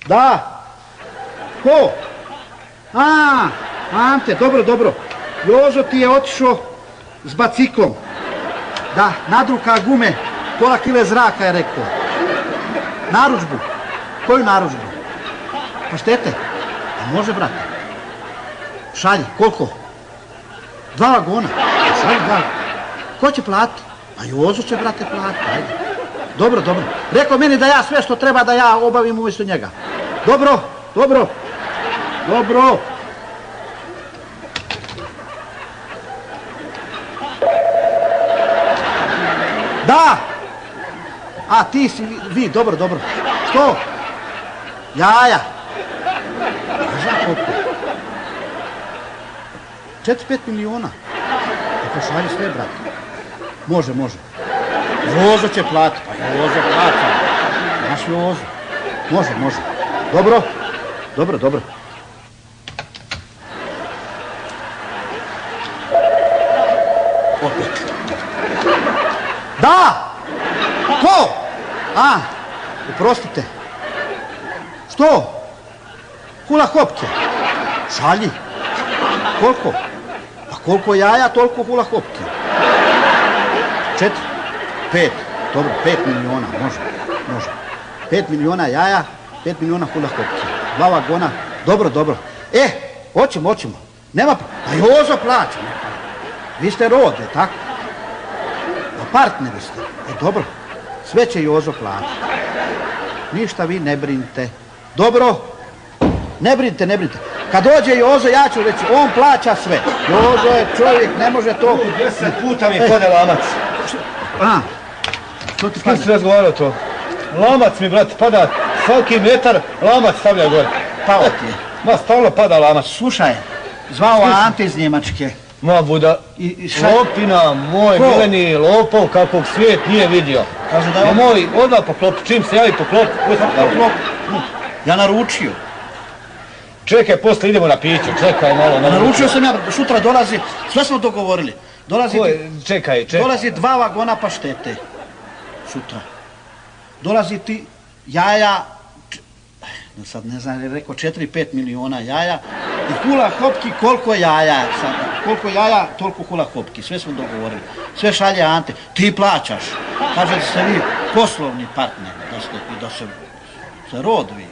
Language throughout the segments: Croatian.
Da. Ko? Ante, dobro. Jozo ti je otišao s baciklom. Da, nadruka gume, pola kile zraka je rekao. Narudžbu. Koju narudžbu? Paštete. A može, brate? Šalji, koliko? 2 vagona. Šalji 2. Ko će platiti? Pa Jozo će, brate, platiti. Ajde. Dobro. Rekao meni da ja sve što treba da ja obavim umjesto njega. Dobro. Da! A ti si vi, dobro. Što? Jaja. Znaš koliko? 4-5 miliona. Tako šalji sve, brate. Može. Jozo će platiti. Pa Jozo plaća. Naš Jozo. Može. Dobro. Opet. Da! Ko? Oprostite. Što? Hula hopke. Šalji. Koliko? Pa koliko jaja, toliko hula hopke. 4, 5. Dobro, 5 miliona. Može. 5 miliona jaja, 5 miliona hula hopke. 2 vagona. Dobro. Hoćemo. Nema... A Jozo plaća. Vi ste rod, je tako? A partneri ste. Dobro. Sve će Jozo plaćati. Ništa vi ne brinite. Dobro. Ne brinite. Kad dođe Jozo, ja ću reći, on plaća sve. Jozo je čovjek, ne može to... 10 puta mi pade lamac. Što ti S kim pada? si razgovarao to? Lamac mi, brate, pada. Svaki metar lamac stavlja gore. Pao ti je. Ma, stalno pada lamac. Slušaj, zvao Ante iz Njemačke. Ma, buda, lopina, moj mileni lopov kakvog svijet nije vidio. Kaže da je Ma on... moj, odmah poklop, čim se javi poklop. Ja naručio. Čekaj, posle idemo na piće, čekaj malo. Naručio sam ja, sutra dolazi, sve smo dogovorili. Čekaj. Dolazi 2 vagona paštete. Sutra. Dolazi ti jaja, sad ne znam, je rekao 4-5 miliona jaja. I hula hopki, koliko jaja. Koliko jaja, toliko hula hopki. Sve smo dogovorili. Sve šalje Ante. Ti plaćaš. Kaže da ste vi poslovni partner. Da se rod vi.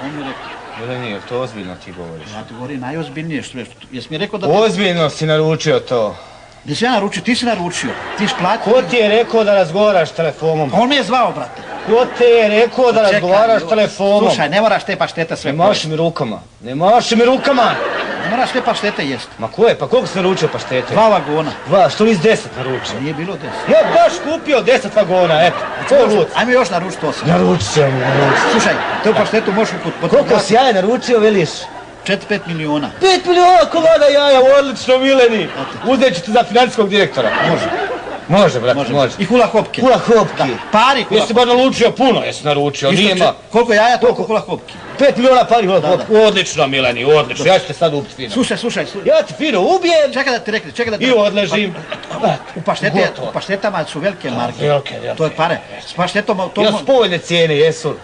On mi rekao. Jeleni, je to ozbiljno ti govoriš? Ja ti govorim najozbiljnije što je. Jesi mi rekao da... Ozbiljno si naručio to. Nisi ja naručio, ti si naručio. Ti si platio. Ko ti je rekao da razgovaraš telefonom? On me je zvao, brate. Ko te je rekao da razgovaraš telefonom? Slušaj, ne moraš te paštete sve Ne maši mi rukama. Ne moraš te paštete jest. Ma ko je? Pa koliko si naručio paštete? 2 vagona. 2, što nisi 10 naručio? Nije bilo 10. Ja baš kupio 10 vagona, eto. Ko lud? Ajme još naručiti 8. Naručit ćemo. Slušaj, te paštetu možeš Koliko si jaja naručio, veliš? 4-5 miliona. 5 miliona komada jaja, odlično, mileni. Uzet ću te za financijskog direktora. Može, brate, može. I hula hopke. Hula hopki. Da, pari hula Jesi bar naručio puno, jesi naručio, nije ma... Koliko jaja, toliko hula hopki. 5 miliona pari hula hopki. Odlično, mileni, odlično. Ja ću te sad ubiti fino. Slušaj. Ja ti fino ubijem. Čekaj da ti rekli, I odležim. U paštetama su velike marke. Velike. To je pare. S paštetom... Jesu povoljne cijene, jesu.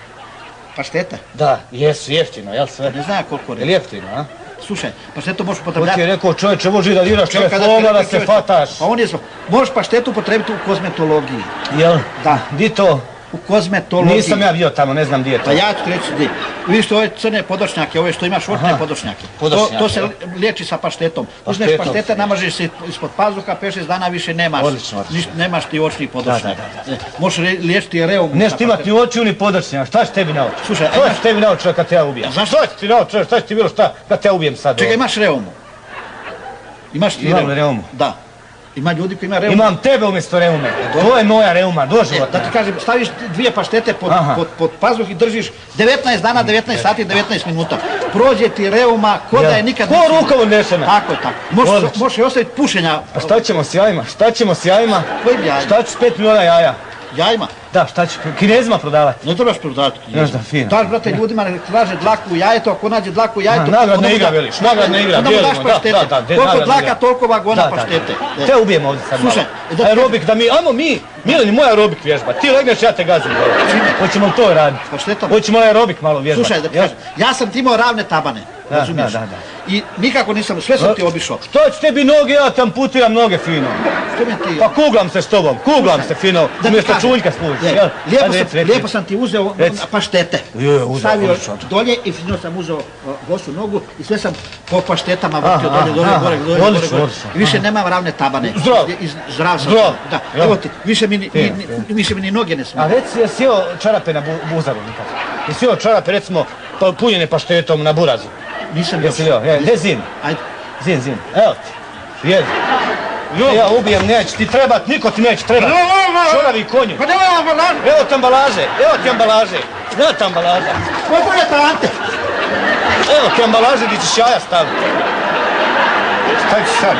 Paštete? Da, jesu, jeftino, jel sve? Ne znam koliko je. Jeftino, a? Slušaj, paštetu možeš Ko upotrebljati... ti je rekao, čovječe, može da diraš telefona, da se fataš. Pa on je zvao. Možeš paštetu upotrebiti u kozmetologiji. Jel? Da. Di to? U kozmetologiji. Nisam ja bio tamo, ne znam di je to. Pa ja ću ti reći di. Vidiš što ove crne podočnjake, ove što imaš očne podočnjake. To se liječi sa paštetom. Uzmeš paštete, namažeš se ispod pazuha, 5-6 dana više nemaš. Odlično. Nemaš ti očnih podočnjaka. Da. Možeš liječiti reumu. Neš ti imati ni oči ni podočnjaka, šta će tebi na oči? Slušaj, što će tebi na oči kad te ja ubijem? Znaš što će ti na oči, šta će ti bilo šta kad te ja ubijem sad? Čekaj, imaš reumu. Imaš ti reumu? Da. Ima ljudi koji ima reumu. Imam tebe umjesto reume. To je moja reuma, doživotna. Da ti kažem, staviš 2 paštete pod pazuh i držiš 19 dana, 19 sati, 19 minuta. Prođe ti reuma, ko da je nikad... Ko rukom odnešena? Tako je, tako. Možeš i ostaviti pušenja. A šta ćemo s jajima? Kojim jajima? Šta ću s 5 miliona jaja? Jajima. Da, šta ću Kinezima prodavati? Ne trebaš prodavati Kinezima. Znaš da, fino. Daš, brate, ljudima nek traže dlaku u jajetu, ako nađe dlaku u jajetu... Nagradna igra, veliš, nagradna igra, onda mu daš dijelimo, paštete. Koliko dlaka, toliko vagona paštete. Te ubijemo ovdje sad malo. Slušaj, aerobik da mi, ajmo mi, Milani, moj aerobik vježba, ti legneš, ja te gazim. Hoćemo li to raditi? Paštetom? Hoćemo aerobik malo vježbati. Slušaj, da ti kažem, ja sam ti imao ravne tabane, razumiješ? Da. I nikako nisam, sve sam ti obišao. Što će tebi noge, ja te amputiram noge fino. Što mi ti... Pa kuglam se s tobom, kuglam se fino, umjesto čuljka služi. Lijepo sam ti uzeo paštete. Stavio dolje i fino sam uzeo bosu nogu i sve sam po paštetama vrtio dolje, gore. I više nemam ravne tabane. Zdrav sam. Da, evo ti, više mi ni noge ne smije. A reci, jesi jeo čarape na buzaru nikad? Jesi jeo čarape, recimo, punjene paštetom na burazu? Nisam Jesi jeo? Gdje zin? Ajde. Zin. Evo ti. Jedi. Ja ubijem, neće ti trebat, niko ti neće trebat. Čoravi konju. Pa nema ambalaže. Evo ti ambalaže. Zna ti ambalaža. Koliko je tante? Evo ti ambalaže gdje ćeš jaja staviti. Šta ćeš sad?